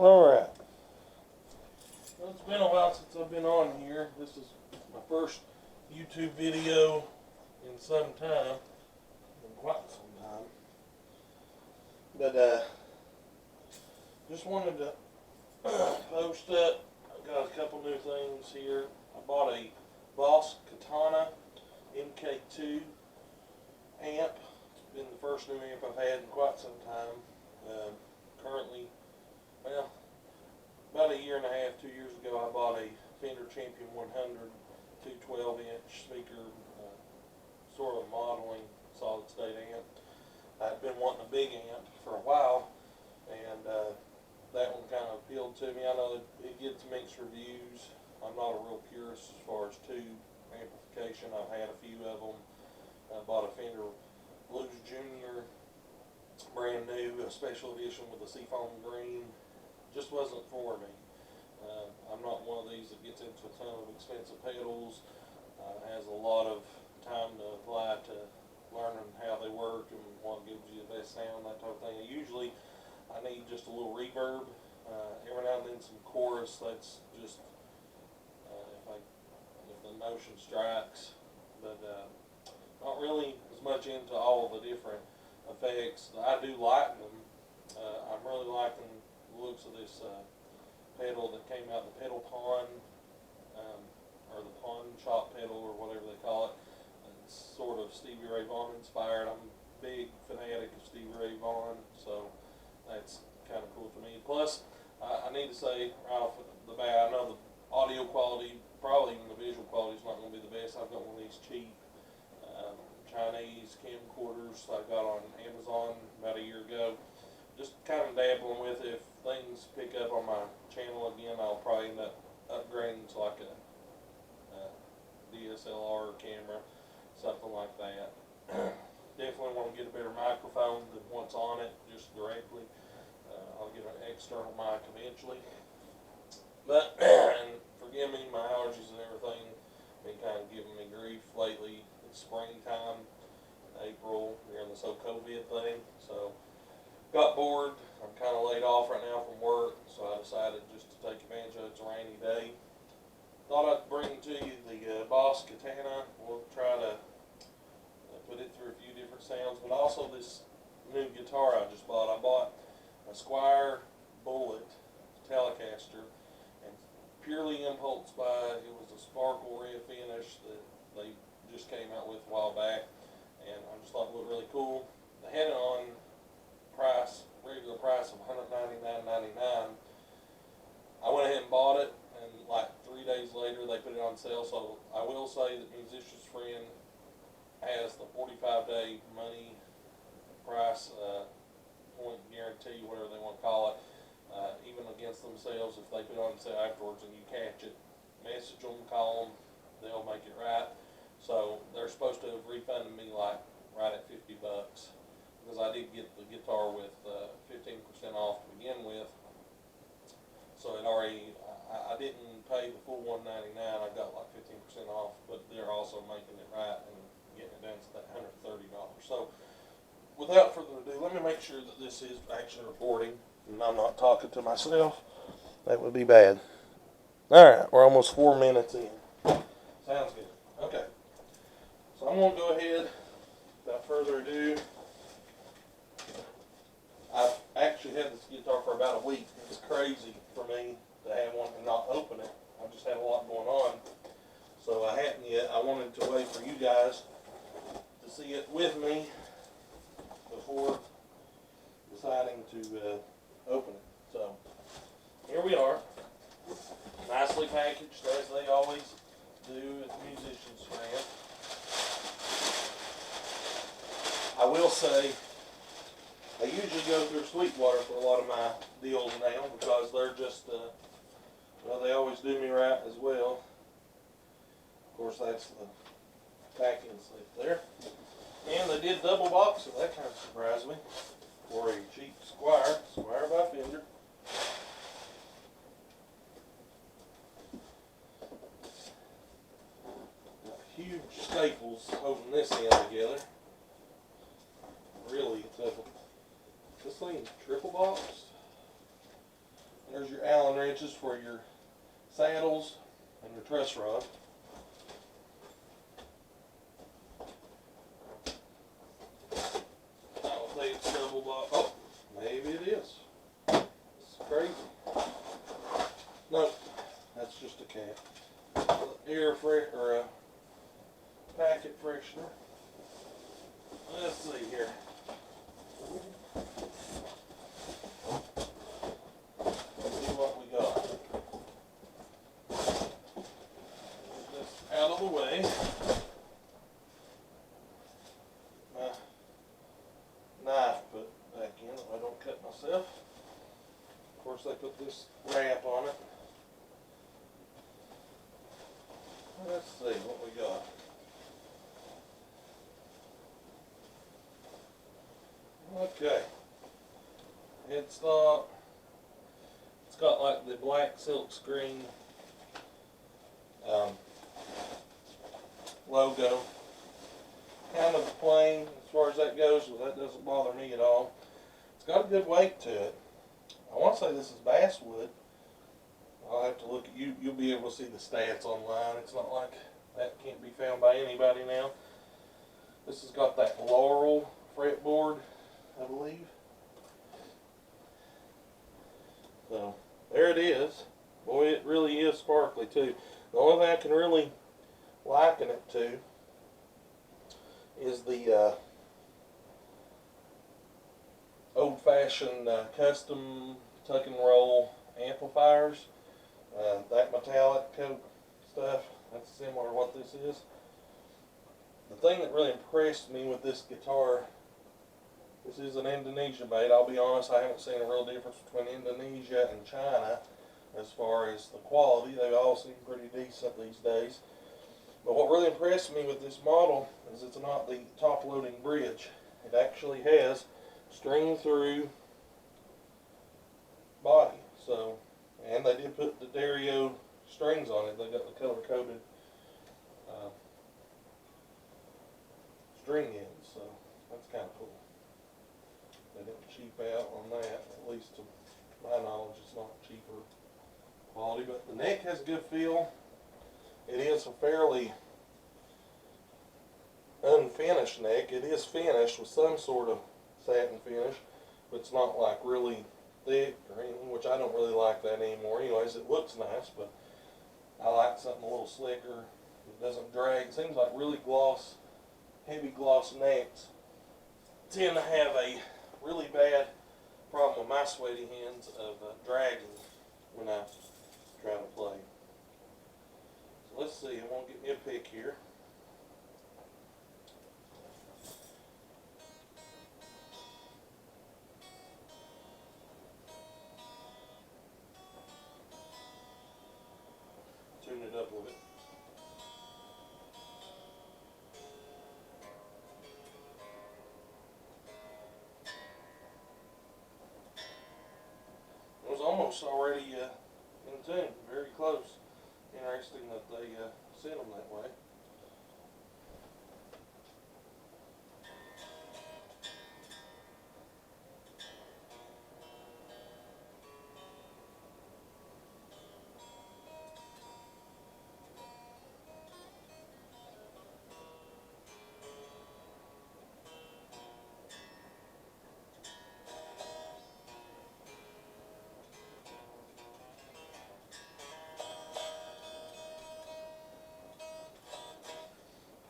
Alright. Well, it's been a while since I've been on here. This is my first YouTube video in some time. In quite some time. But, just wanted to post up. I've got a couple new things here. I bought a Boss Katana MK2 amp. It's been the first new amp I've had in quite some time. Currently, well, about a year and a half, 2 years ago, I bought a Fender Champion 100 212-inch speaker, sort of modeling solid state amp. I'd been wanting a big amp for a while, and that one kind of appealed to me. I know it gets mixed reviews. I'm not a real purist as far as tube amplification. I've had a few of them. I bought a Fender Blues Junior, brand new, a special edition with a seafoam green. Just wasn't for me. I'm not one of these that gets into a ton of expensive pedals, has a lot of time to apply to learning how they work and what gives you the best sound, that type of thing. Usually I need just a little reverb, every now and then some chorus. That's just if the notion strikes, but not really as much into all the different effects. I do like them. I'm really liking the looks of this pedal that came out, the pedal pawn, or the pawn chop pedal, or whatever they call it. It's sort of Stevie Ray Vaughan inspired. I'm a big fanatic of Stevie Ray Vaughan, so that's kind of cool to me. Plus, I need to say right off the bat, I know the audio quality, probably even the visual quality, is not going to be the best. I've got one of these cheap Chinese camcorders I got on Amazon about a year ago. Just kind of dabbling with it. If things pick up on my channel again, I'll probably end up upgrading to like a DSLR camera, something like that. Definitely want to get a better microphone than what's on it, just directly. I'll get an external mic eventually. But, and forgive me, my allergies and everything been kind of giving me grief lately. It's springtime, April, during this whole COVID thing, so got bored. I'm kind of laid off right now from work, so I decided just to take advantage of it. It's a rainy day. Thought I'd bring to you the Boss Katana. We'll try to put it through a few different sounds, but also this new guitar I just bought. I bought a Squier Bullet Telecaster, and purely impulse buy. It was a sparkle red finish that they just came out with a while back, and I just thought it looked really cool. They had it on regular price of $199.99. I went ahead and bought it, and like 3 days later they put it on sale. So I will say that Musician's Friend has the 45-day money price point guarantee, whatever they want to call it, even against themselves. If they put it on sale afterwards and you catch it, message them, call them, they'll make it right. So they're supposed to have refunded me like right at $50, because I did get the guitar with 15% off to begin with. So it already, I didn't pay the full $199. I got like 15% off, but they're also making it right and getting it down to that $130. So without further ado, let me make sure that this is actually recording and I'm not talking to myself. That would be bad. Alright, we're almost 4 minutes in. Sounds good. Okay. So I'm going to go ahead, without further ado. I've actually had this guitar for about a week. It's crazy for me to have one and not open it. I just had a lot going on, so I hadn't yet. I wanted to wait for you guys to see it with me before deciding to open it. So here we are, nicely packaged as they always do at Musician's Friend. I will say, I usually go through Sweetwater for a lot of my deals now, because they're just, well, they always do me right as well. Of course, that's the packing slip there. And they did double box it. That kind of surprised me. For a cheap Squier by Fender. Huge staples holding this end together. Really tough. This thing triple boxed. wrenches for your saddles and your truss rod. I don't think it's double block. Oh, maybe it is. It's crazy. No, that's just a cap. Or a packet freshener. Let's see here. Let's see what we got. Get this out of the way. My knife put back in so I don't cut myself. Of course, they put this wrap on it. Let's see what we got. Okay. It's got like the black silk screen logo. Kind of plain as far as that goes, but that doesn't bother me at all. It's got a good weight to it. I want to say this is basswood. I'll have to look at you. You'll be able to see the stats online. It's not like that can't be found by anybody now. This has got that laurel fretboard, I believe. So there it is. Boy, it really is sparkly too. The only thing I can really liken it to is the old-fashioned custom tuck and roll amplifiers. That metallic coat stuff, that's similar to what this is. The thing that really impressed me with this guitar, this is an Indonesia made. I'll be honest, I haven't seen a real difference between Indonesia and China as far as the quality. They all seem pretty decent these days. But what really impressed me with this model is it's not the top loading bridge. It actually has string through body. So, and they did put the Dario strings on it. They got the color coded string ends, so that's kind of cool. They didn't cheap out on that, at least to my knowledge. It's not cheaper quality, but the neck has a good feel. It is a fairly unfinished neck. It is finished with some sort of satin finish, but it's not like really thick or anything, which I don't really like that anymore. Anyways, it looks nice, but I like something a little slicker. It doesn't drag. It seems like really heavy gloss necks tend to have a really bad problem with my sweaty hands of dragging when I try to play. So let's see, I want to get me a pick here. Tune it up a little bit. It was almost already in tune, very close. Interesting that they sent them that way.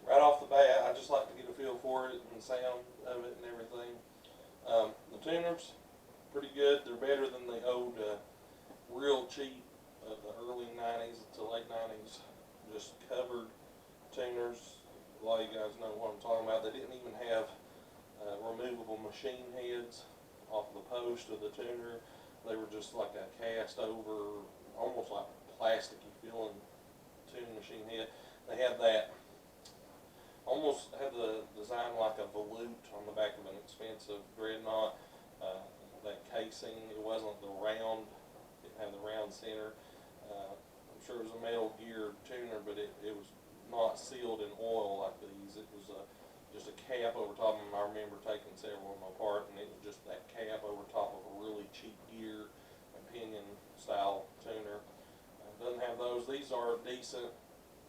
Right off the bat, I just like to get a feel for it and the sound of it and everything. The tuners, pretty good. They're better than the old, real cheap, the early 90s to late 90s, just covered tuners. A lot of you guys know what I'm talking about. They didn't even have removable machine heads off the post of the tuner. They were just like a cast over, almost like plasticky feeling tuning machine head. They had that. Almost had the design like a volute on the back of an expensive dreadnought. That casing, it wasn't the round, it didn't have the round center. I'm sure it was a Metal Gear tuner, but it was not sealed in oil like these. It was just a cap over top of them. I remember taking several of them apart, and it was just that cap over top of a really cheap gear and pinion style tuner. decent.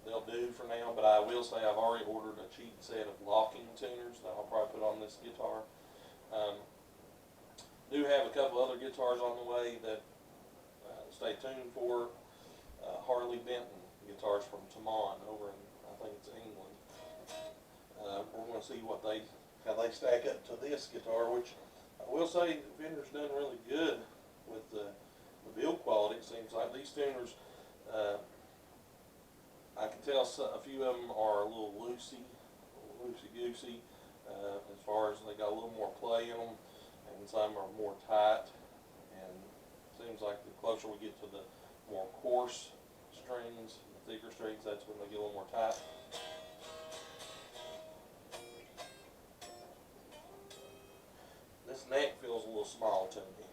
They'll do for now, but I will say I've already ordered a cheap set of locking tuners that I'll probably put on this guitar. Do have a couple other guitars on the way that stay tuned for. Harley Benton guitars from Thomann over in, I think it's England. We're going to see how they stack up to this guitar, which I will say Fender's done really good with the build quality. It seems like these tuners, I can tell a few of them are a little loosey-goosey, as far as they got a little more play in them, and some are more tight, and it seems like the closer we get to the more coarse strings, the thicker strings, that's when they get a little more tight. This neck feels a little small to me.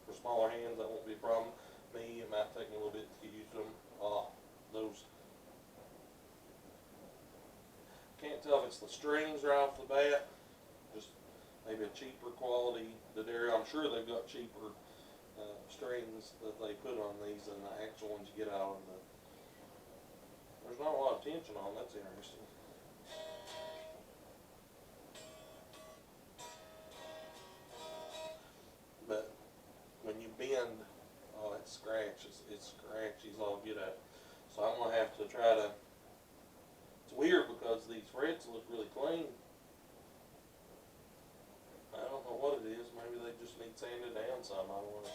For smaller hands, that won't be a problem. Me, it might take me a little bit to get used to them. Those, can't tell if it's the strings right off the bat, just maybe a cheaper quality. I'm sure they've got cheaper strings that they put on these than the actual ones you get out of the. There's not a lot of tension on. That's interesting. But when you bend, oh, it scratches. It scratches all get at. So I'm gonna have to try to. It's weird because these frets look really clean. I don't know what it is. Maybe they just need sanded down some. I don't know.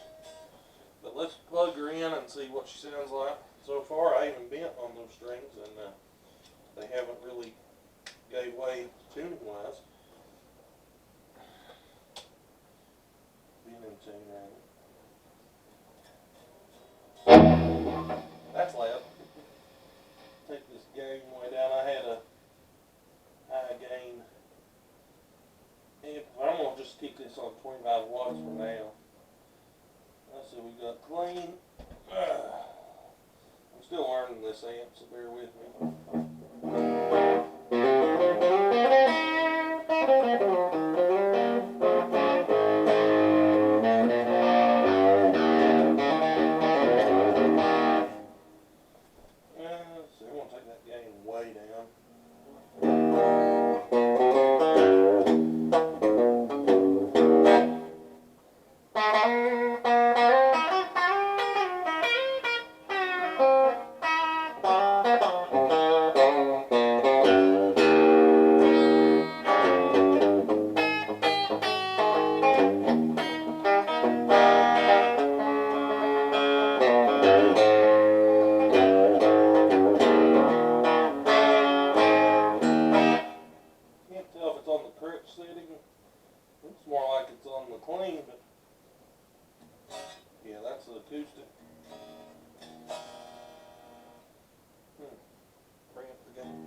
But let's plug her in and see what she sounds like. So far, I even bent on those strings, and they haven't really gave way tuning wise. Being in tune right. That's loud. Take this gain way down. I had a high gain. I'm going to just keep this on 25 watts for now. Let's see, we got clean. I'm still learning this amp, so bear with me. Looks more like it's on the clean, but yeah, that's the acoustic. Bring up the gain.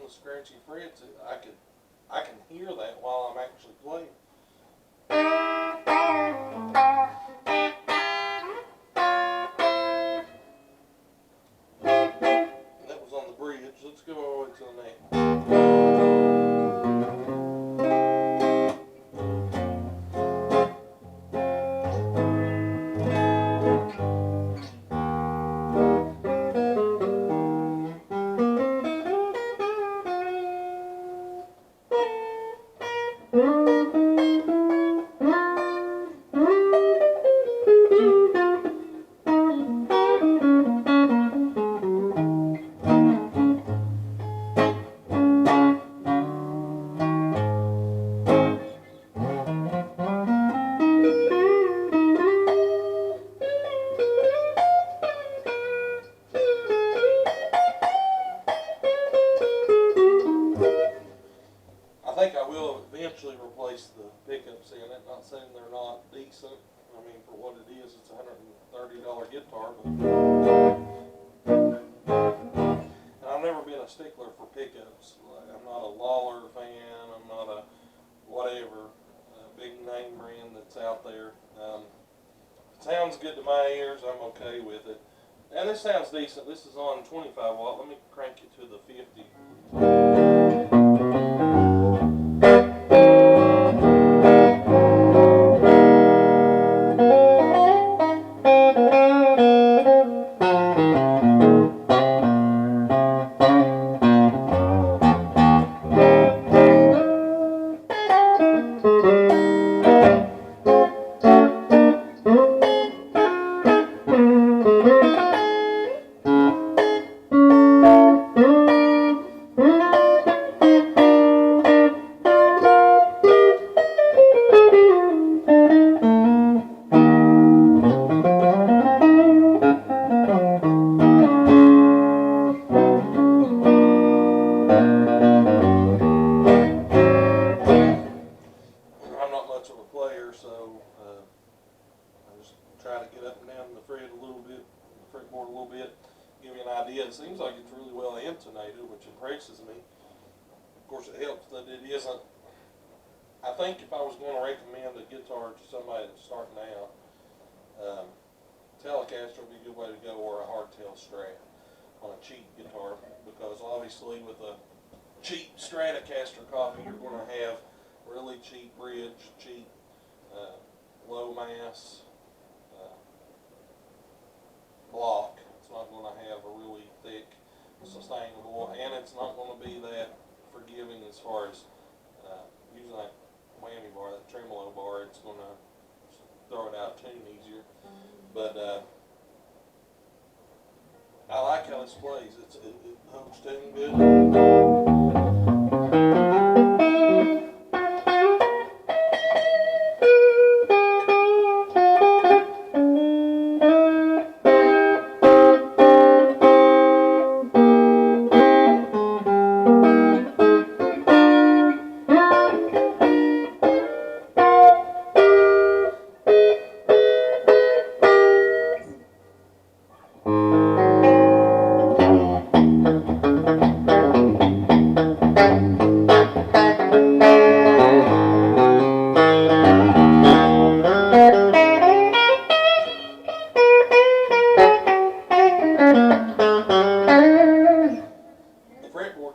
Scratchy frets, I can hear that while I'm actually playing. And that was on the bridge. Let's go all the way to the neck. actually replaced the pickups in it. Not saying they're not decent. I mean, for what it is, it's a $130 guitar. And I've never been a stickler for pickups. Like, I'm not a Lawler fan. I'm not a whatever big name brand that's out there. It sounds good to my ears. I'm okay with it. And this sounds decent. This is on 25 watt. Let me crank it to the 50. It seems like it's really well intonated, which impresses me. Of course, it helps that it isn't. I think if I was going to recommend a guitar to somebody that's starting out, Telecaster would be a good way to go, or a hardtail Strat on a cheap guitar, because obviously with a cheap Stratocaster copy, you're going to have really cheap bridge, cheap low mass block. It's not going to have a really thick, sustainable, and it's not going to be that forgiving as far as using that whammy bar, that tremolo bar. It's going to throw it out of tune easier. But I like how this plays. It holds tune good.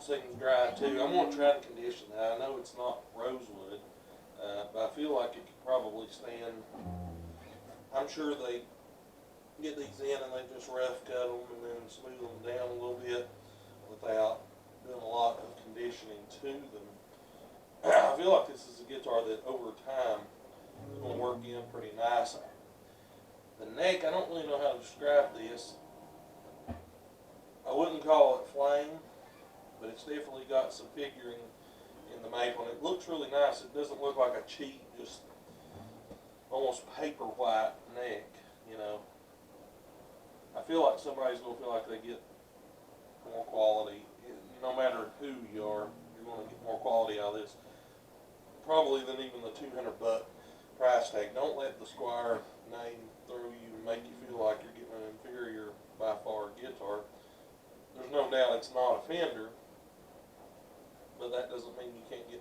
Seems dry too. I'm going to try to condition that. I know it's not rosewood, but I feel like it could probably stand. I'm sure they get these in and they just rough cut them and then smooth them down a little bit without doing a lot of conditioning to them. I feel like this is a guitar that over time is going to work in pretty nice. The neck, I don't really know how to describe this. I wouldn't call it flame, but it's definitely got some figuring in the maple, and it looks really nice. It doesn't look like a cheap, just almost paper white neck, you know. I feel like somebody's going to feel like they get more quality. No matter who you are, you're going to get more quality out of this, probably than even the $200 price tag. Don't let the Squier name throw you and make you feel like you're getting an inferior, by far, guitar. There's no doubt it's not a Fender, but that doesn't mean you can't get.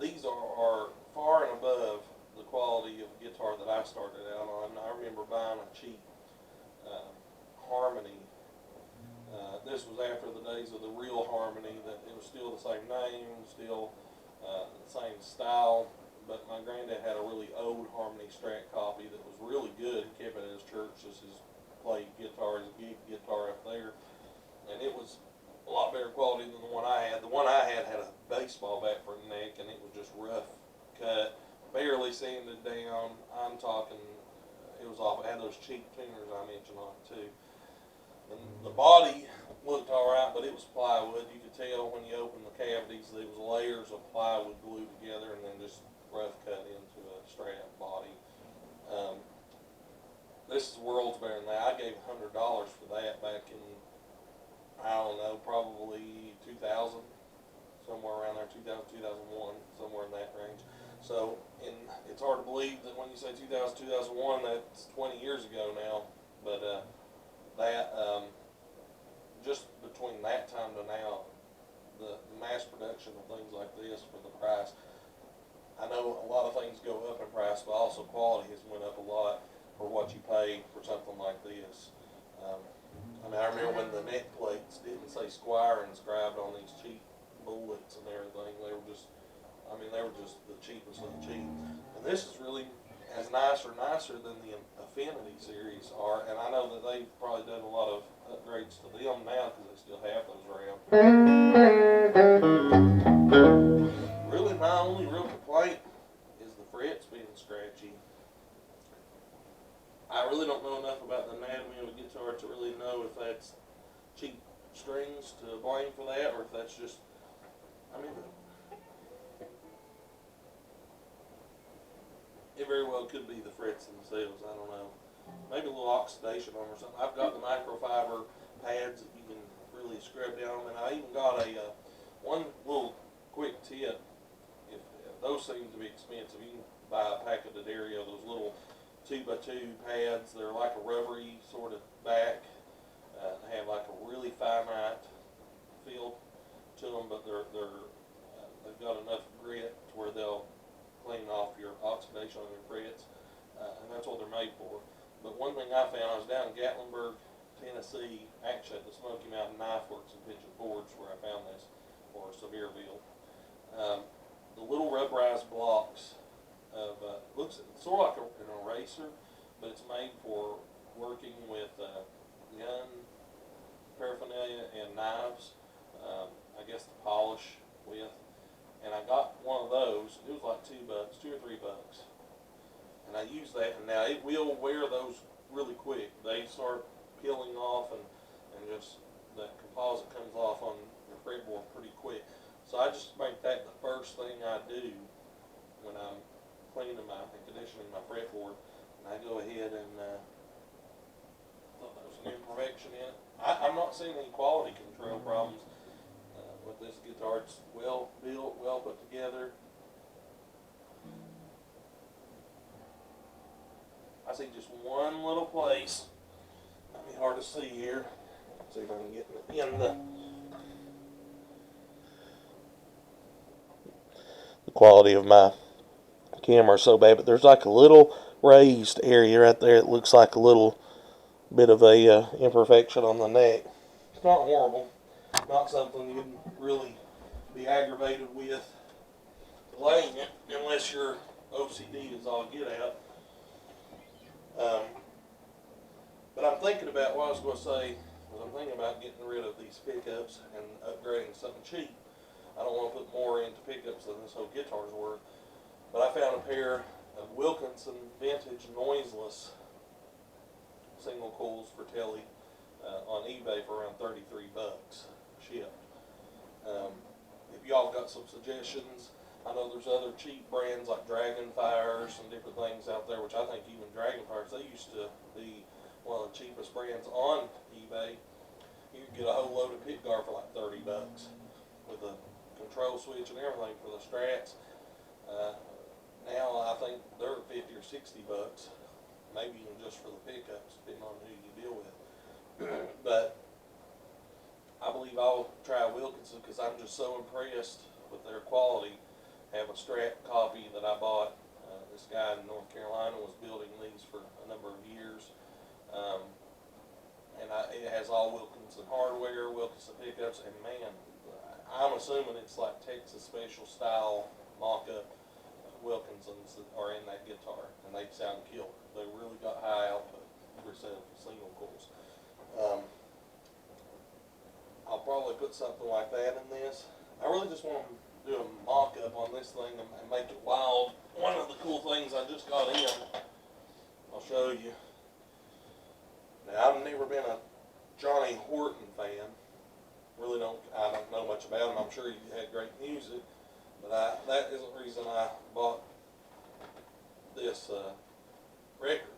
These are far and above the quality of guitar that I started out on. I remember buying a cheap Harmony. This was after the days of the real Harmony, that it was still the same name, still the same style, but my granddad had a really old Harmony Strat copy that was really good. He kept it at his church as his played guitar, his gig guitar up there, and it was a lot better quality than the one I had. The one I had a baseball bat for the neck, and it was just rough cut, barely sanded down. I'm talking, it was off. It had those cheap tuners I mentioned on it too. And the body looked alright, but it was plywood. You could tell when you opened the cavities, there was layers of plywood glued together and then just rough cut into a Strat body. This is worlds better than that. I gave $100 for that back in, I don't know, probably 2000. somewhere around there, 2000, 2001, somewhere in that range. So, and it's hard to believe that when you say 2000, 2001, that's 20 years ago now. But just between that time to now, the mass production of things like this for the price, I know a lot of things go up in price, but also quality has went up a lot for what you pay for something like this. I mean, I remember when the neck plates didn't say Squier inscribed on these cheap bullets and everything. They were just, I mean, they were just the cheapest of the cheap. And this is really as nicer than the Affinity series are. And I know that they've probably done a lot of upgrades to them now because they still have those around. Really, my only real complaint is the frets being scratchy. I really don't know enough about the anatomy of a guitar to really know if that's cheap strings to blame for that, or if that's just, I mean, it very well could be the frets themselves. I don't know. Maybe a little oxidation on them or something. I've got the microfiber pads that you can really scrub down, and I even got a one little quick tip. If those seem to be expensive, you can buy a pack of D'Addario, those little 2x2 pads. They're like a rubbery sort of back. They have like a really finite feel to them, but they've got enough grit to where they'll clean off your oxidation on your frets, and that's what they're made for. But one thing I found, I was down in Gatlinburg, Tennessee, actually at the Smoky Mountain Knife Works in Pigeon Forge, where I found this, or Sevierville. The little rubberized blocks of, looks sort of like an eraser, but it's made for working with gun paraphernalia and knives, I guess to polish with. And I got one of those. It was like $2, $2 or $3. And I used that, and now it will wear those really quick. They start peeling off, and just that composite comes off on your fretboard pretty quick. So I just make that the first thing I do when I'm cleaning and conditioning my fretboard. And I go ahead and look, there's an imperfection in it. I'm not seeing any quality control problems with this guitar. It's well built, well put together. I see just one little place. Might be hard to see here. Let's see if I can get in the quality of my camera is so bad, but there's like a little raised area right there. It looks like a little bit of a imperfection on the neck. It's not horrible. Not something you'd really be aggravated with laying it, unless your OCD is all get out. But I'm thinking about what I was going to say. Was I'm thinking about getting rid of these pickups and upgrading something cheap. I don't want to put more into pickups than this whole guitar's worth. But I found a pair of Wilkinson vintage noiseless single coils for Tele on eBay for around $33 shipped. If y'all got some suggestions, I know there's other cheap brands like Dragonfires and different things out there, which I think even Dragonfires, they used to be one of the cheapest brands on eBay. You could get a whole load of pickguard for like $30 with a control switch and everything for the Strats. Now I think they're $50 or $60, maybe even just for the pickups, depending on who you deal with. But I believe I'll try Wilkinson because I'm just so impressed with their quality. I have a Strat copy that I bought. This guy in North Carolina was building these for a number of years. And it has all Wilkinson hardware, Wilkinson pickups, and man, I'm assuming it's like Texas special style mock-up Wilkinsons that are in that guitar, and they sound killer. They really got high output percent of single coils. I'll probably put something like that in this. I really just want to do a mock-up on this thing and make it wild. One of the cool things I just got in, I'll show you. Now, I've never been a Johnny Horton fan. I don't know much about him. I'm sure he had great music, but that isn't the reason I bought this record.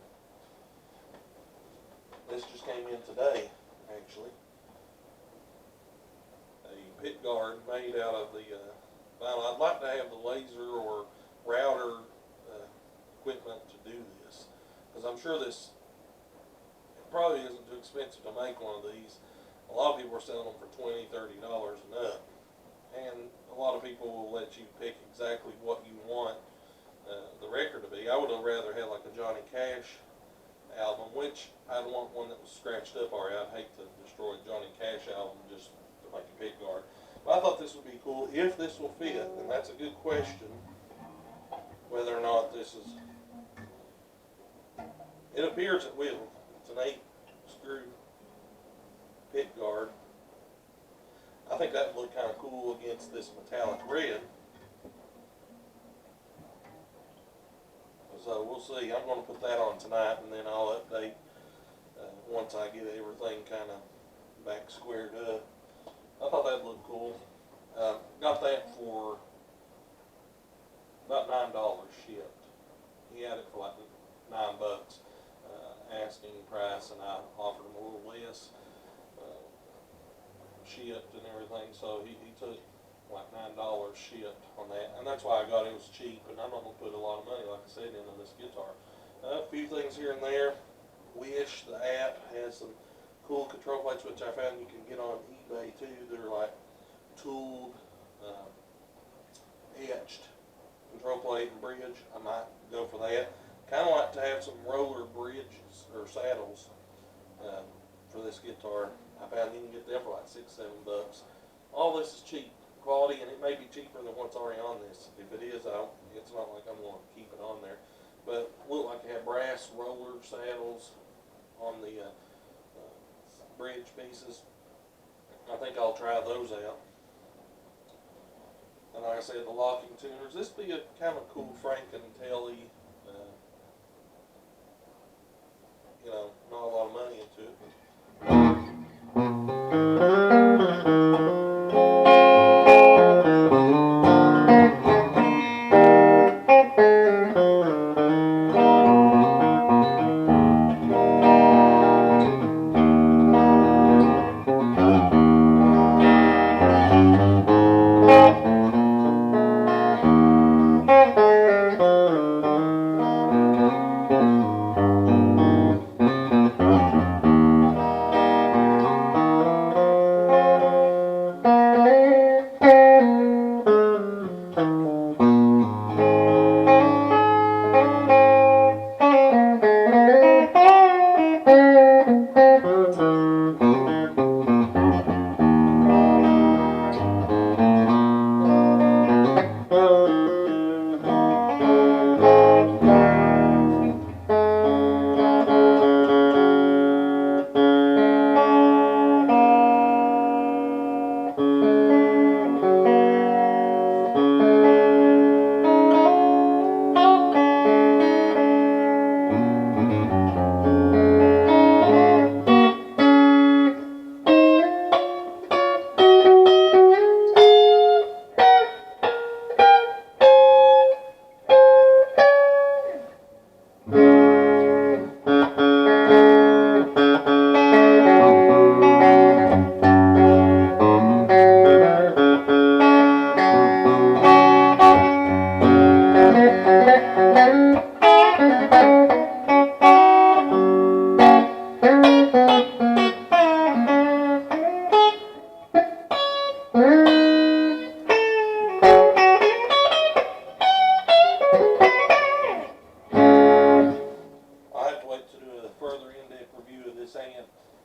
This just came in today, actually. A pickguard made out of the vinyl. I'd like to have the laser or router equipment to do this, because I'm sure this, it probably isn't too expensive to make one of these. A lot of people are selling them for $20, $30 and up, and a lot of people will let you pick exactly what you want the record to be. I would have rather had like a Johnny Cash album, which I'd want one that was scratched up already. I'd hate to destroy a Johnny Cash album just to make a pick guard. But I thought this would be cool if this will fit, and that's a good question, whether or not this is. It appears it will. It's an 8-screw pick guard. I think that would look kind of cool against this metallic red. So we'll see. I'm going to put that on tonight, and then I'll update once I get everything kind of back squared up. I thought that'd look cool. Got that for about $9 shipped. He had it for like $9 asking price, and I offered him a little less shipped and everything. So he took like $9 shipped on that, and that's why I got it. It was cheap, and I'm not going to put a lot of money, like I said, into this guitar. A few things here and there. Wish, the app, has some cool control plates, which I found you can get on eBay too. They're like tooled, etched control plate and bridge. I might go for that. Kind of like to have some roller bridges or saddles for this guitar. I found you can get them for like $6, $7. All this is cheap quality, and it may be cheaper than what's already on this. If it is, it's not like I'm going to keep it on there. But look like they have brass roller saddles on the bridge pieces. I think I'll try those out. And like I said, the locking tuners. This would be a kind of cool Franken Tele. You know, not a lot of money into it.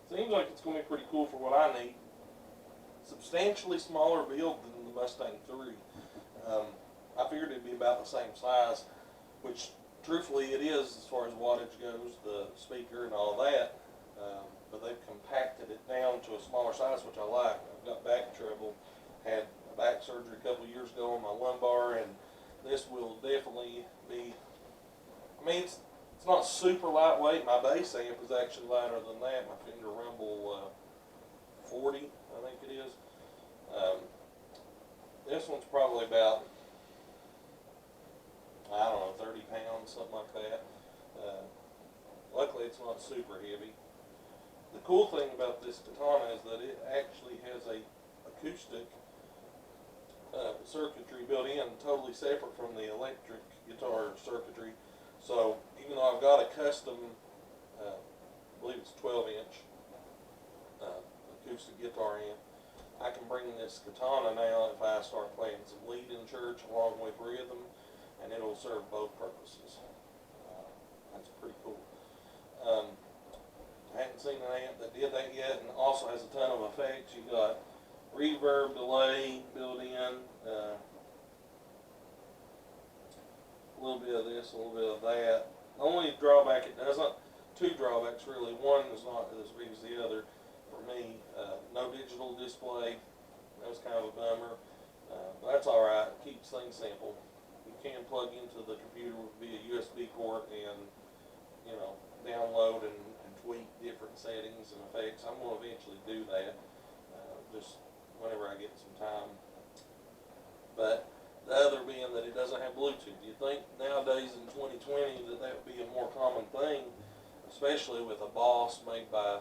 Seems like it's going to be pretty cool for what I need. Substantially smaller build than the Mustang 3. I figured it'd be about the same size, which truthfully it is as far as wattage goes, the speaker and all that. But they've compacted it down to a smaller size, which I like. I've got back trouble, had back surgery a couple of years ago on my lumbar, and this will definitely be, I mean, it's not super lightweight. My bass amp is actually lighter than that. My Fender Rumble 40, I think it is. This one's probably about, I don't know, 30 pounds, something like that. Luckily it's not super heavy. The cool thing about this Katana is that it actually has a acoustic circuitry built in totally separate from the electric guitar circuitry. So even though I've got a custom, I believe it's 12-inch acoustic guitar amp, I can bring this Katana now if I start playing some lead in church along with rhythm, and it'll serve both purposes. That's pretty cool. I hadn't seen an amp that did that yet, and also has a ton of effects. You got reverb, delay built in, a little bit of this, a little bit of that. The only drawback it doesn't, two drawbacks really. One is not as big as the other for me. No digital display. That was kind of a bummer. But that's alright. It keeps things simple. You can plug into the computer via USB port and, you know, download and tweak different settings and effects. I'm going to eventually do that, just whenever I get some time. But the other being that it doesn't have Bluetooth. You'd think nowadays in 2020 that would be a more common thing, especially with a Boss made by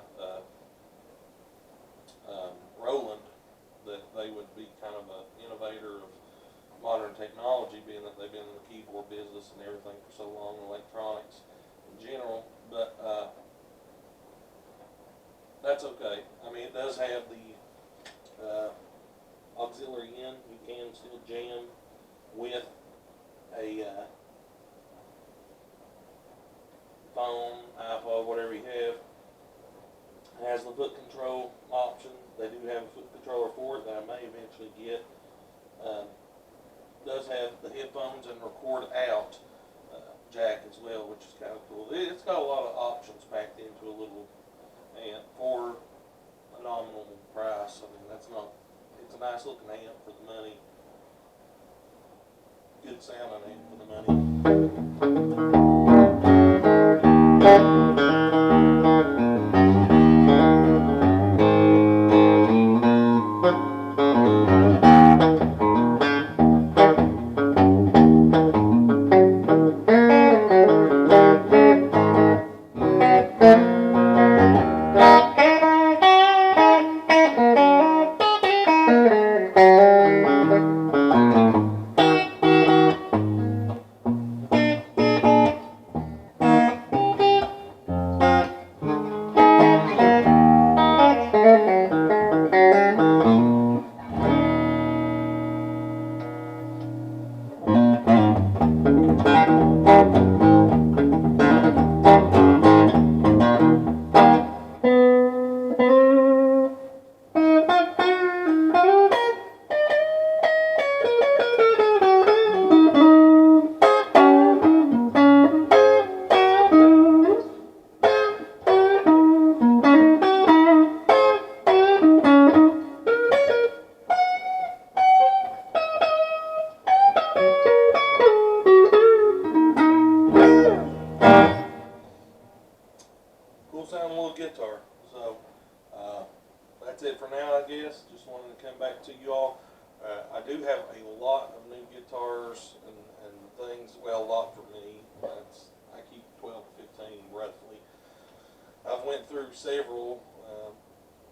Roland, that they would be kind of an innovator of modern technology, being that they've been in the keyboard business and everything for so long, electronics in general. But that's okay. I mean, it does have the auxiliary in. You can still jam with a phone, iPod, whatever you have. It has the foot control option. They do have a foot controller for it that I may eventually get. Does have the headphones and record out jack as well, which is kind of cool. It's got a lot of options packed into a little amp for a nominal price. I mean, that's not, it's a nice looking amp for the money. Good sounding amp for the money. Sounding little guitar. So that's it for now, I guess. Just wanted to come back to you all. I do have a lot of new guitars and things. Well, a lot for me. I keep 12 to 15 roughly. I've went through several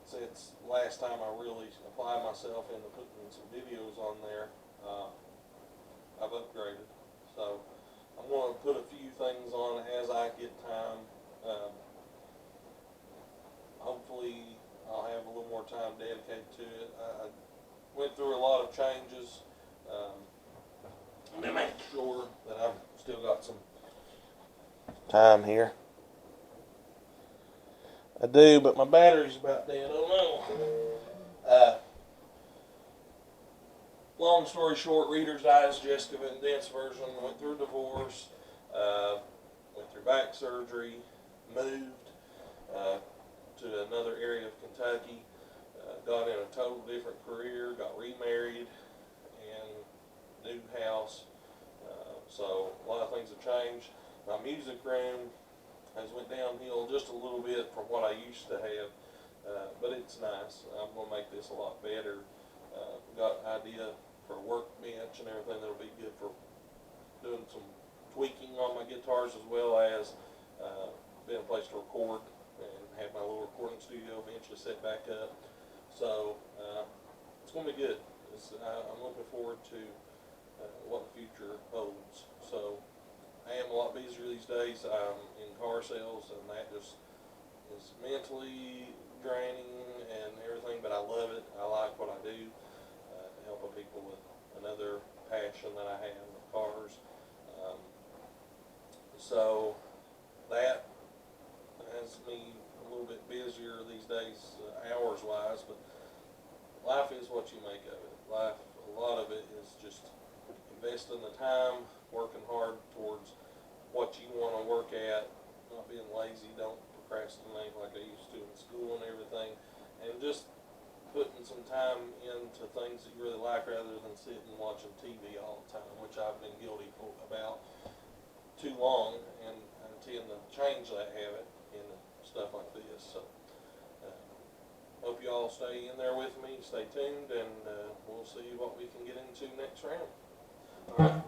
since last time I really applied myself into putting some videos on there. I've upgraded. So I'm going to put a few things on as I get time. Hopefully I'll have a little more time dedicated to it. I went through a lot of changes. Let me make sure that I've still got some time here. I do, but my battery's about dead. Oh no. Long story short, Reader's Digest condensed version. Went through a divorce, went through back surgery, moved to another area of Kentucky, got in a total different career, got remarried, and new house. So a lot of things have changed. My music room has went downhill just a little bit from what I used to have, but it's nice. I'm going to make this a lot better. Got an idea for a workbench and everything that'll be good for doing some tweaking on my guitars, as well as being a place to record and have my little recording studio eventually set back up. So it's going to be good. I'm looking forward to what the future holds. So I am a lot busier these days. I'm in car sales, and that just is mentally draining and everything, but I love it. I like what I do, helping people with another passion that I have with cars. So that has me a little bit busier these days, hours wise, but life is what you make of it. Life, a lot of it is just investing the time, working hard towards what you want to work at, not being lazy, don't procrastinate like I used to in school and everything, and just putting some time into things that you really like rather than sitting and watching TV all the time, which I've been guilty about too long, and I intend to change that habit in stuff like this. So hope you all stay in there with me, stay tuned, and we'll see what we can get into next round. All right.